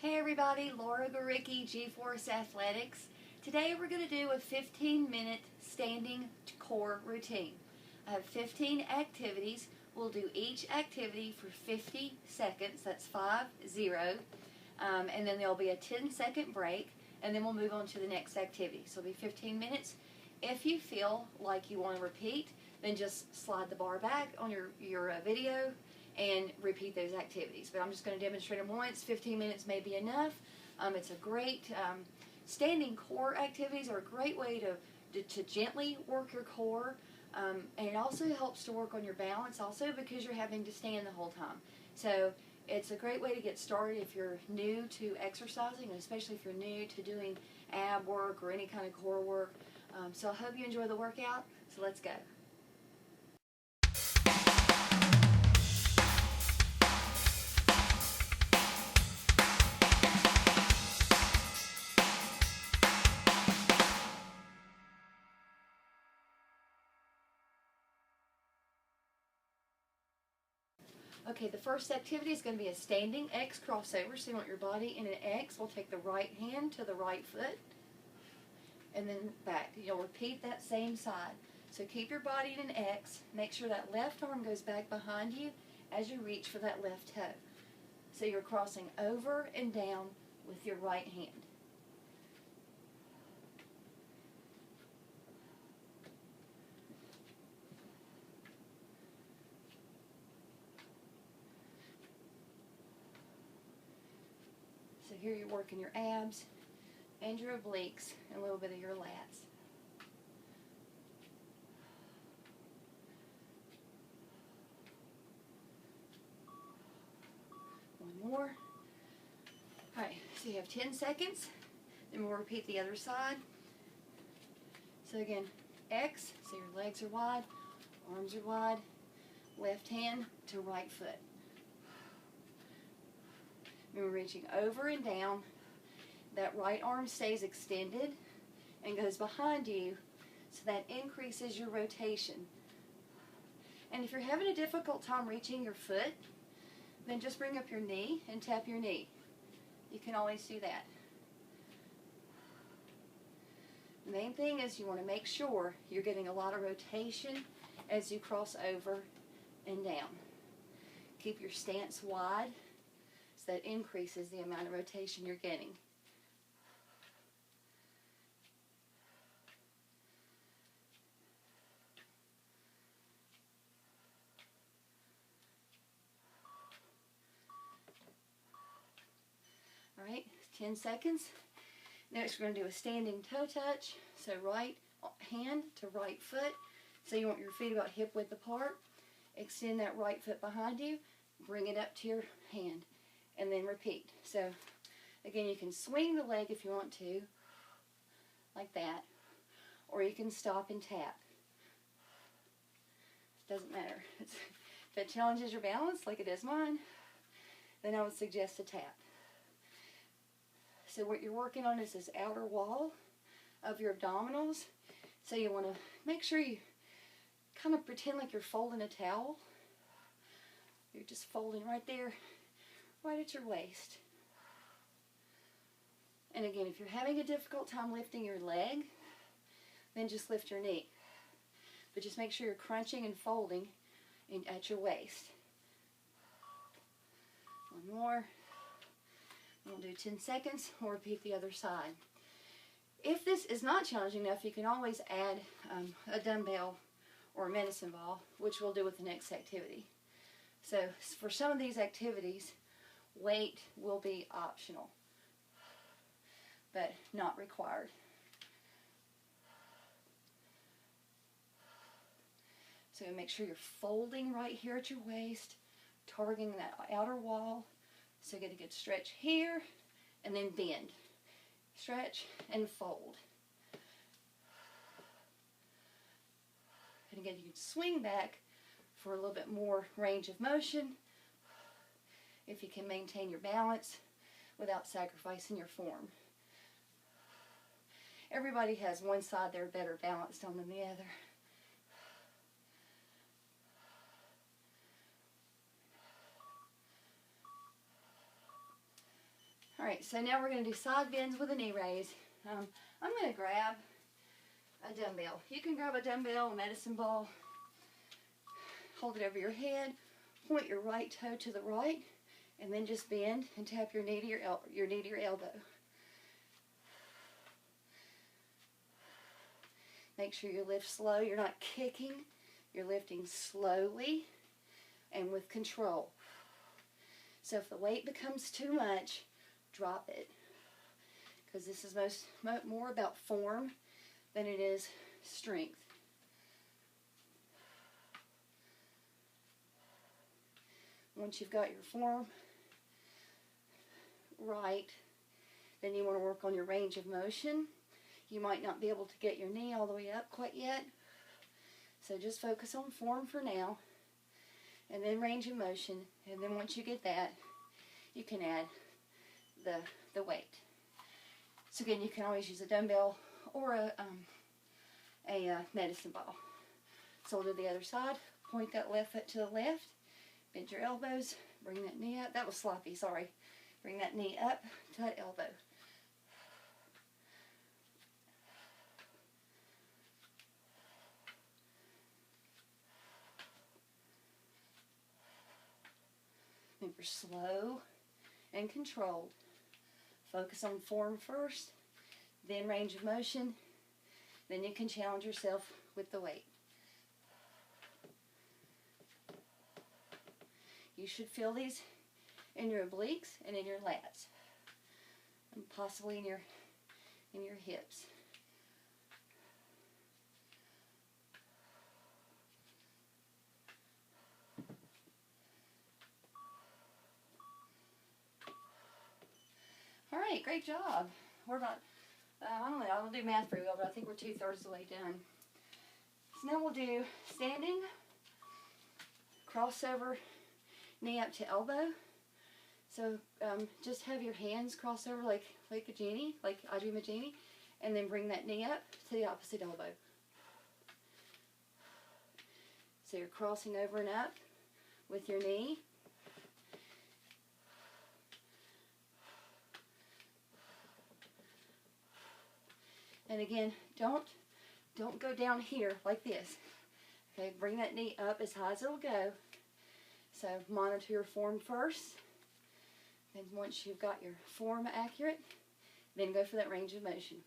Hey everybody, Laura Garicki, G-Force Athletics. Today we're going to do a 15-minute standing core routine. I have 15 activities. We'll do each activity for 50 seconds, that's 50, and then there'll be a 10-second break, and then we'll move on to the next activity. So it'll be 15 minutes. If you feel like you want to repeat, then just slide the bar back on your video and repeat those activities. But I'm just going to demonstrate them once. 15 minutes may be enough. It's a great, standing core activities are a great way to gently work your core. And it also helps to work on your balance also because you're having to stand the whole time. So it's a great way to get started if you're new to exercising, and especially if you're new to doing ab work or any kind of core work. So I hope you enjoy the workout. So let's go. Okay, the first activity is going to be a standing X crossover. So you want your body in an X. We'll take the right hand to the right foot and then back. You'll repeat that same side. So keep your body in an X. Make sure that left arm goes back behind you as you reach for that left toe. So you're crossing over and down with your right hand. So here you're working your abs and your obliques and a little bit of your lats. One more. Alright, so you have 10 seconds. Then we'll repeat the other side. So again, X, so your legs are wide, arms are wide, left hand to right foot. We're reaching over and down. That right arm stays extended and goes behind you, so that increases your rotation. And if you're having a difficult time reaching your foot, then just bring up your knee and tap your knee. You can always do that. The main thing is you want to make sure you're getting a lot of rotation as you cross over and down. Keep your stance wide. That increases the amount of rotation you're getting. All right, 10 seconds. Next we're going to do a standing toe touch. So right hand to right foot. So you want your feet about hip width apart. Extend that right foot behind you. Bring it up to your hand. And then repeat. So again, you can swing the leg if you want to, like that, or you can stop and tap. It doesn't matter. If it challenges your balance, like it is mine, then I would suggest a tap. So what you're working on is this outer wall of your abdominals. So you want to make sure you kind of pretend like you're folding a towel. You're just folding right there, right at your waist. And again, if you're having a difficult time lifting your leg, then just lift your knee. But just make sure you're crunching and folding at your waist. One more. We'll do 10 seconds. We'll repeat the other side. If this is not challenging enough, you can always add a dumbbell or a medicine ball, which we'll do with the next activity. So for some of these activities, weight will be optional, but not required. So make sure you're folding right here at your waist, targeting that outer wall. So get a good stretch here, and then bend. Stretch and fold. And again, you can swing back for a little bit more range of motion, if you can maintain your balance without sacrificing your form. Everybody has one side they're better balanced on than the other. All right, so now we're going to do side bends with a knee raise. I'm going to grab a dumbbell. You can grab a dumbbell, a medicine ball, hold it over your head, point your right toe to the right, and then just bend and tap your knee to your elbow. Make sure you lift slow. You're not kicking. You're lifting slowly and with control. So if the weight becomes too much, drop it. Because this is more about form than it is strength. Once you've got your form right, then you want to work on your range of motion. You might not be able to get your knee all the way up quite yet. So just focus on form for now, and then range of motion. And then once you get that, you can add the weight. So again, you can always use a dumbbell or a medicine ball. So we'll do the other side. Point that left foot to the left. Bend your elbows. Bring that knee up. That was sloppy, sorry. Bring that knee up to that elbow. Remember, slow and controlled. Focus on form first, then range of motion, then you can challenge yourself with the weight. You should feel these in your obliques and in your lats, and possibly in your hips. All right, great job. We're about, I don't know, I'll do math pretty well, but I think we're 2/3 of the way done. So now we'll do standing, crossover, knee up to elbow. So just have your hands cross over like a genie, like I dream a genie, and then bring that knee up to the opposite elbow. So you're crossing over and up with your knee. And again, don't go down here like this. Okay, bring that knee up as high as it'll go. So monitor your form first. Then once you've got your form accurate, then go for that range of motion.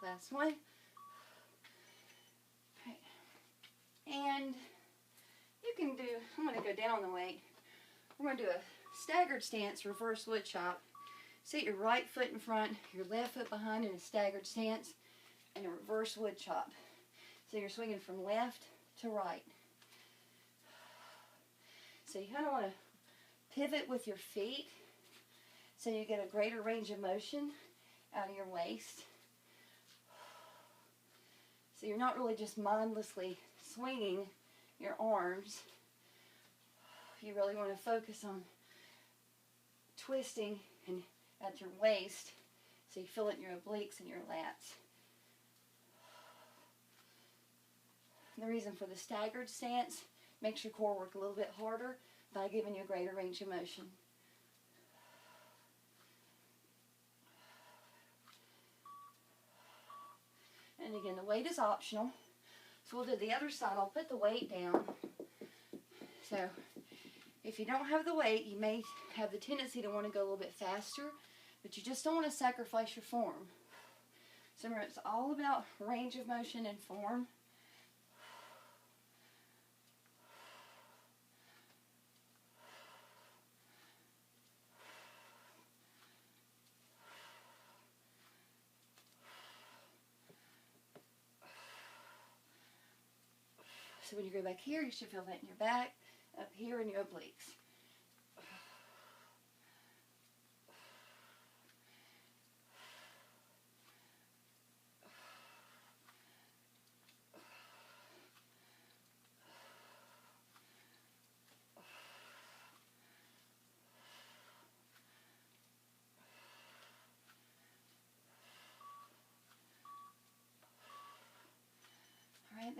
Last one. Okay. And you can do, I'm going to go down on the weight. We're going to do a staggered stance, reverse wood chop. Sit your right foot in front, your left foot behind in a staggered stance, and a reverse wood chop. So you're swinging from left to right. So you kind of want to pivot with your feet so you get a greater range of motion out of your waist. So you're not really just mindlessly swinging your arms. You really want to focus on twisting and at your waist so you feel it in your obliques and your lats. And the reason for the staggered stance makes your core work a little bit harder by giving you a greater range of motion. And again, the weight is optional. So we'll do the other side. I'll put the weight down. So if you don't have the weight, you may have the tendency to want to go a little bit faster, but you just don't want to sacrifice your form. So remember, it's all about range of motion and form. So when you go back here, you should feel that in your back, up here in your obliques.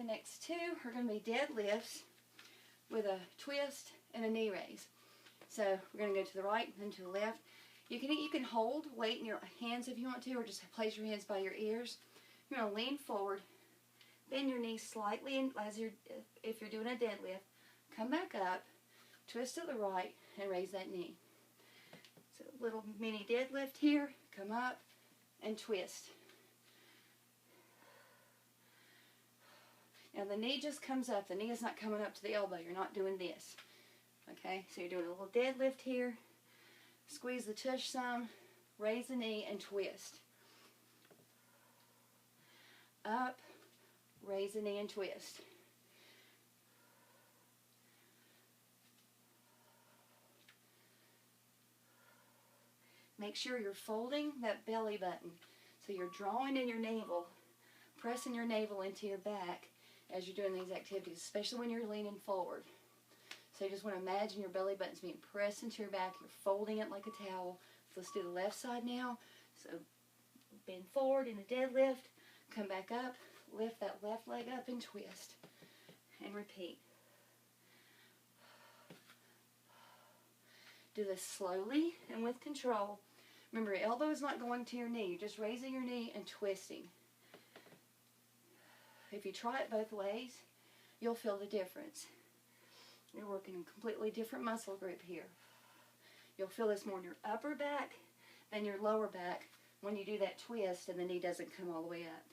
The next two are going to be deadlifts with a twist and a knee raise. So we're going to go to the right and to the left. You can hold weight in your hands if you want to, or just place your hands by your ears. You're going to lean forward, bend your knees slightly if you're doing a deadlift. Come back up, twist to the right, and raise that knee. So a little mini deadlift here. Come up and twist. Now the knee just comes up. The knee is not coming up to the elbow. You're not doing this. Okay, so you're doing a little deadlift here. Squeeze the tush some, raise the knee, and twist. Up, raise the knee, and twist. Make sure you're folding that belly button. So you're drawing in your navel, pressing your navel into your back as you're doing these activities, especially when you're leaning forward. So you just want to imagine your belly button's being pressed into your back. You're folding it like a towel. So let's do the left side now. So bend forward in a deadlift. Come back up. Lift that left leg up and twist. And repeat. Do this slowly and with control. Remember, your elbow is not going to your knee. You're just raising your knee and twisting. If you try it both ways, you'll feel the difference. You're working a completely different muscle group here. You'll feel this more in your upper back than your lower back when you do that twist and the knee doesn't come all the way up.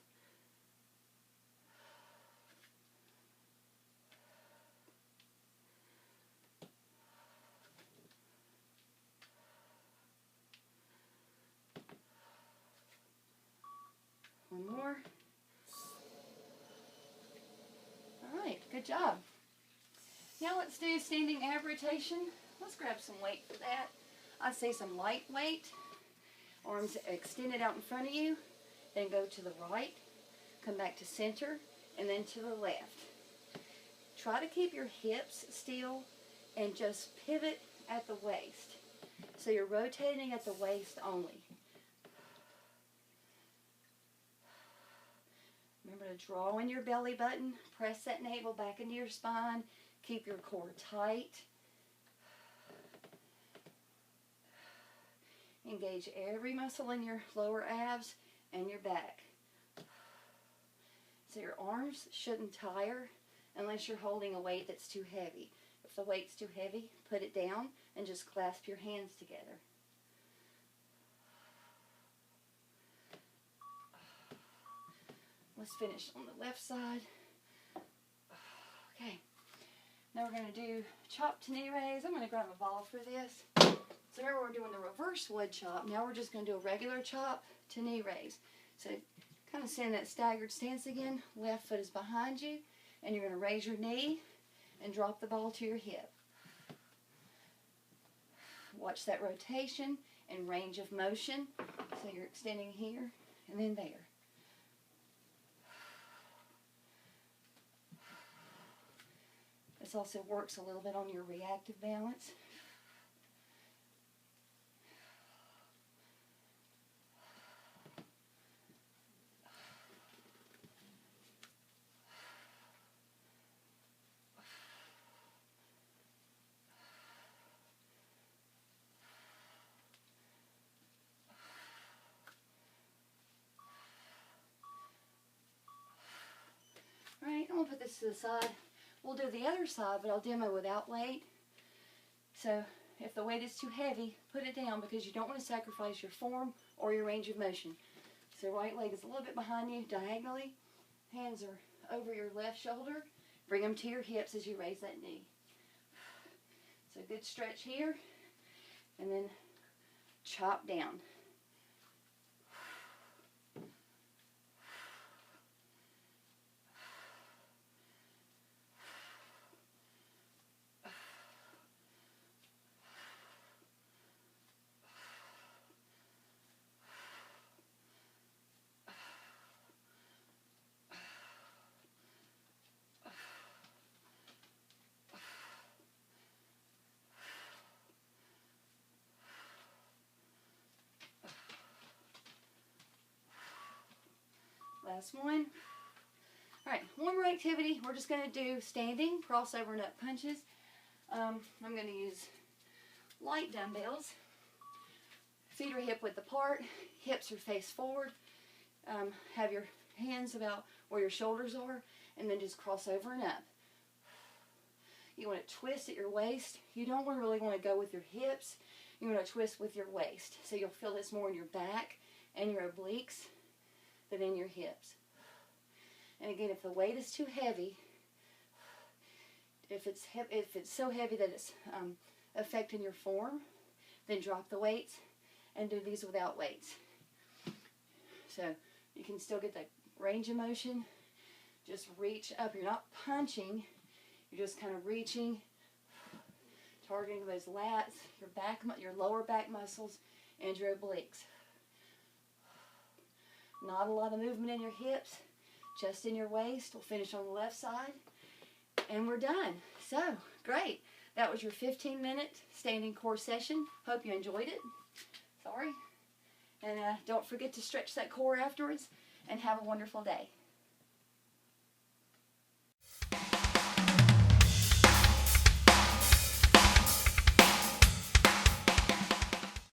One more. All right, good job. Now let's do standing ab rotation. Let's grab some weight for that. I'd say some light weight. Arms extended out in front of you. Then go to the right. Come back to center. And then to the left. Try to keep your hips still and just pivot at the waist. So you're rotating at the waist only. Remember to draw in your belly button. Press that navel back into your spine. Keep your core tight. Engage every muscle in your lower abs and your back. So your arms shouldn't tire unless you're holding a weight that's too heavy. If the weight's too heavy, put it down and just clasp your hands together. Let's finish on the left side. Okay. Now we're going to do chop to knee raise. I'm going to grab a ball for this. So here we're doing the reverse wood chop. Now we're just going to do a regular chop to knee raise. So kind of send that staggered stance again. Left foot is behind you. And you're going to raise your knee and drop the ball to your hip. Watch that rotation and range of motion. So you're extending here and then there. This also works a little bit on your reactive balance. Alright, I'm going to put this to the side. We'll do the other side, but I'll demo without weight. So if the weight is too heavy, put it down because you don't want to sacrifice your form or your range of motion. So right leg is a little bit behind you diagonally. Hands are over your left shoulder. Bring them to your hips as you raise that knee. So good stretch here. And then chop down. Last one. All right, one more activity, we're just going to do standing, crossover nut punches. I'm going to use light dumbbells. Feet are hip width apart, hips are face forward. Have your hands about where your shoulders are, and then just cross over and up. You want to twist at your waist. You don't really want to go with your hips. You want to twist with your waist. So you'll feel this more in your back and your obliques than in your hips. And again, if the weight is too heavy, if it's so heavy that it's affecting your form, then drop the weights and do these without weights. So you can still get that range of motion. Just reach up. You're not punching. You're just kind of reaching, targeting those lats, your back, your lower back muscles, and your obliques. Not a lot of movement in your hips, just in your waist. We'll finish on the left side, and we're done. So, great. That was your 15-minute standing core session. Hope you enjoyed it. Sorry. And don't forget to stretch that core afterwards, and have a wonderful day.